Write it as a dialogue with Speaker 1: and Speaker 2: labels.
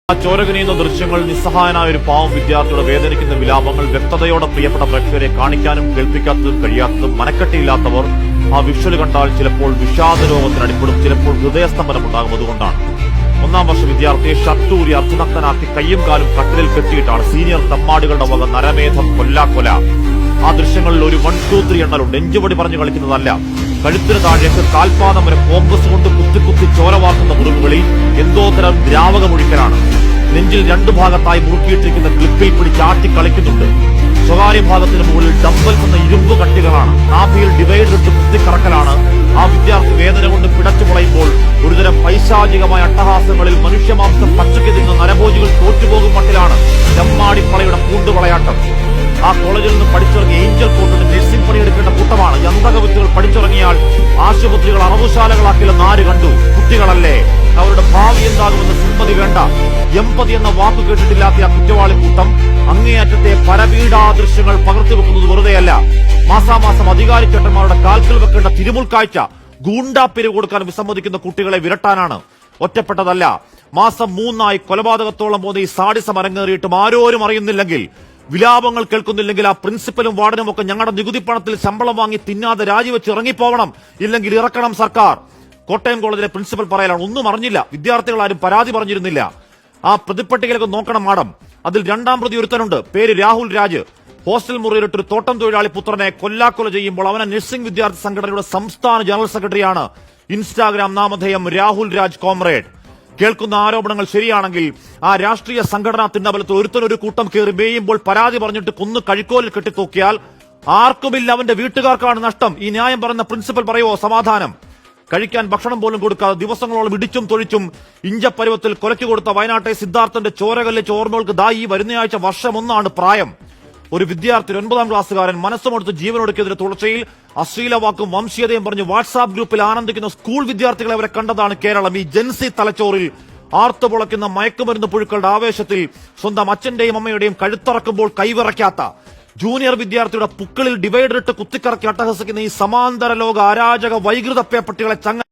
Speaker 1: ചോരകനിയുന്ന ദൃശ്യങ്ങൾ നിസ്സഹായനായ ഒരു പാവം വിദ്യാർത്ഥിയുടെ വേദനിക്കുന്ന വിലാപങ്ങൾ വ്യക്തതയോടെ പ്രിയപ്പെട്ട പ്രേക്ഷകരെ കാണിക്കാനും കേൾപ്പിക്കാത്തതും കഴിയാത്തതും മനക്കെട്ടിയില്ലാത്തവർ ആ വിഷ്വൽ കണ്ടാൽ ചിലപ്പോൾ വിഷാദരോഗത്തിന് അടിപ്പെടും, ചിലപ്പോൾ ഹൃദയസ്തംഭനമുണ്ടാകും. അതുകൊണ്ടാണ് 1ാം വർഷ വിദ്യാർത്ഥിയെ ഷർട്ടൂരി അർദ്ധനഗ്നനാക്കി കയ്യും കാലും കട്ടിലിൽ കെട്ടിയിട്ടാണ് സീനിയർ തമ്മാടികളുടെ വക നരമേധം കൊല്ലാക്കൊല. ആ ദൃശ്യങ്ങളിൽ ഒരു 1, 2, 3 എണ്ണലുണ്ട്. എഞ്ചുപടി പറഞ്ഞു കളിക്കുന്നതല്ല. കഴുത്തിന് താഴേക്ക് കാൽപാദം വരെ കോമ്പസ് കൊണ്ട് കുത്തി ചോര വാർക്കുന്ന മുറിവുകളിൽ എന്തോ തരം ദ്രാവകമൊഴിക്കലാണ്. നെഞ്ചിൽ 2 ഭാഗത്തായി മുറുക്കിയിട്ടിരിക്കുന്ന ക്ലിപ്പിൽ പിടിച്ചാട്ടി കളിക്കുന്നുണ്ട്. സ്വകാര്യ ഭാഗത്തിന് മുകളിൽ ഡംബൽസ് എന്ന ഇരുമ്പ് കട്ടികളാണ്. നാഭിയിൽ ഡിവൈഡർ ഇട്ട് കുത്തിക്കറക്കലാണ്. ആ വിദ്യാർത്ഥി വേദന കൊണ്ട് പിടച്ചു പൊളയുമ്പോൾ ഒരുതരം പൈശാചികമായ അട്ടഹാസങ്ങളിൽ മനുഷ്യമാംസം പച്ചയ്ക്ക് തിന്ന നരഭോജികൾ തോറ്റുപോകും മട്ടിലാണ് ചെമ്മാടിപ്പളയുടെ പൂണ്ടുപളയാട്ടം. ആ കോളേജിൽ നിന്ന് പഠിച്ചിറങ്ങിയ ഏഞ്ചൽ കോട്ടിന് നഴ്സിംഗ് പണിയെടുക്കേണ്ട കൂട്ടമാണ്. യന്ത്രക വിത്തുകൾ പഠിച്ചിറങ്ങിയാൽ ആശുപത്രികൾ അറവുശാലകളാക്കില്ലെന്ന് ആര് കണ്ടു? കുട്ടികളല്ലേ. അവരുടെ ഭാവി എന്താകുമെന്ന് സിമ്പതി വേണ്ട. എമ്പതി എന്ന വാക്ക് കേട്ടിട്ടില്ലാത്ത ആ കുറ്റവാളി കൂട്ടം അങ്ങേയറ്റത്തെ പരപീഡാ ദൃശ്യങ്ങൾ പകർത്തിവെക്കുന്നത് വെറുതെയല്ല. മാസാമാസം അധികാരിച്ചേട്ടന്മാരുടെ കാൽക്കൽ വെക്കേണ്ട തിരുമുൽക്കാഴ്ച ഗൂണ്ടാപ്പിരിവ് കൊടുക്കാൻ വിസമ്മതിക്കുന്ന കുട്ടികളെ വിരട്ടാനാണ്. ഒറ്റപ്പെട്ടതല്ല. മാസം 3 കൊലപാതകത്തോളം പോകുന്ന ഈ സാഡിസം അരങ്ങേറിയിട്ടും ആരോരും അറിയുന്നില്ലെങ്കിൽ, വിലാപങ്ങൾ കേൾക്കുന്നില്ലെങ്കിൽ, ആ പ്രിൻസിപ്പലും വാർഡനും ഒക്കെ ഞങ്ങളുടെ നികുതി പണത്തിൽ ശമ്പളം വാങ്ങി തിന്നാതെ രാജിവെച്ച് ഇറങ്ങിപ്പോവണം, ഇല്ലെങ്കിൽ ഇറക്കണം സർക്കാർ. കോട്ടയം കോളേജിലെ പ്രിൻസിപ്പൽ പറയലാണ്, ഒന്നും അറിഞ്ഞില്ല, വിദ്യാർത്ഥികളാരും പരാതി പറഞ്ഞിരുന്നില്ല. ആ പ്രതിപ്പട്ടികയിലേക്ക് നോക്കണം മാഡം. അതിൽ 2ാം പ്രതി ഒരുത്തനുണ്ട്, പേര് രാഹുൽ രാജ്. ഹോസ്റ്റൽ മുറിയിലിട്ടൊരു തോട്ടം തൊഴിലാളി പുത്രനെ കൊല്ലാക്കൊല ചെയ്യുമ്പോൾ അവനെ നഴ്സിംഗ് വിദ്യാർത്ഥി സംഘടനയുടെ സംസ്ഥാന ജനറൽ സെക്രട്ടറിയാണ്. ഇൻസ്റ്റാഗ്രാം നാമധേയം രാഹുൽ രാജ് കോമ്രേഡ്. കേൾക്കുന്ന ആരോപണങ്ങൾ ശരിയാണെങ്കിൽ ആ രാഷ്ട്രീയ സംഘടനാ തിണ്ണബലത്തിൽ ഒരുത്തനൊരു കൂട്ടം കയറി മേയുമ്പോൾ പരാതി പറഞ്ഞിട്ട് കൊന്നു കഴിക്കോലിൽ കെട്ടിത്തൂക്കിയാൽ ആർക്കുമില്ല, അവന്റെ വീട്ടുകാർക്കാണ് നഷ്ടം. ഈ ന്യായം പറയുന്ന പ്രിൻസിപ്പൽ പറയുവോ സമാധാനം? കഴിക്കാൻ ഭക്ഷണം പോലും കൊടുക്കാതെ ദിവസങ്ങളോളം ഇടിച്ചും തൊഴിച്ചും ഇഞ്ചപ്പരുവത്തിൽ കൊലയ്ക്ക് കൊടുത്ത വയനാട്ടെ സിദ്ധാർത്ഥന്റെ ചോരകല്ലിച്ച ഓർമ്മകൾക്ക് ഈ വരുന്നയാഴ്ച വർഷം 1 പ്രായം. ഒരു വിദ്യാർത്ഥി 9ാം ക്ലാസ്സുകാരൻ മനസ്സുമെടുത്ത് ജീവനൊടുക്കിയതിന്റെ തുടർച്ചയിൽ അശ്ലീല വാക്കും വംശീയതയും പറഞ്ഞ് വാട്സാപ്പ് ഗ്രൂപ്പിൽ ആനന്ദിക്കുന്ന സ്കൂൾ വിദ്യാർത്ഥികളെ അവരെ കണ്ടതാണ് കേരളം. ഈ ജൻസി തലച്ചോറിൽ ആർത്തുപൊളയ്ക്കുന്ന മയക്കുമരുന്ന് പുഴുക്കളുടെ ആവേശത്തിൽ സ്വന്തം അച്ഛന്റെയും അമ്മയുടെയും കഴുത്തറക്കുമ്പോൾ കൈവിറയ്ക്കാത്ത ജൂനിയർ വിദ്യാർത്ഥിയുടെ പുക്കളിൽ ഡിവൈഡർ ഇട്ട് കുത്തിക്കറക്കി അട്ടഹസിക്കുന്ന ഈ സമാന്തര ലോക അരാജക വൈകൃത പേപ്പട്ടികളെ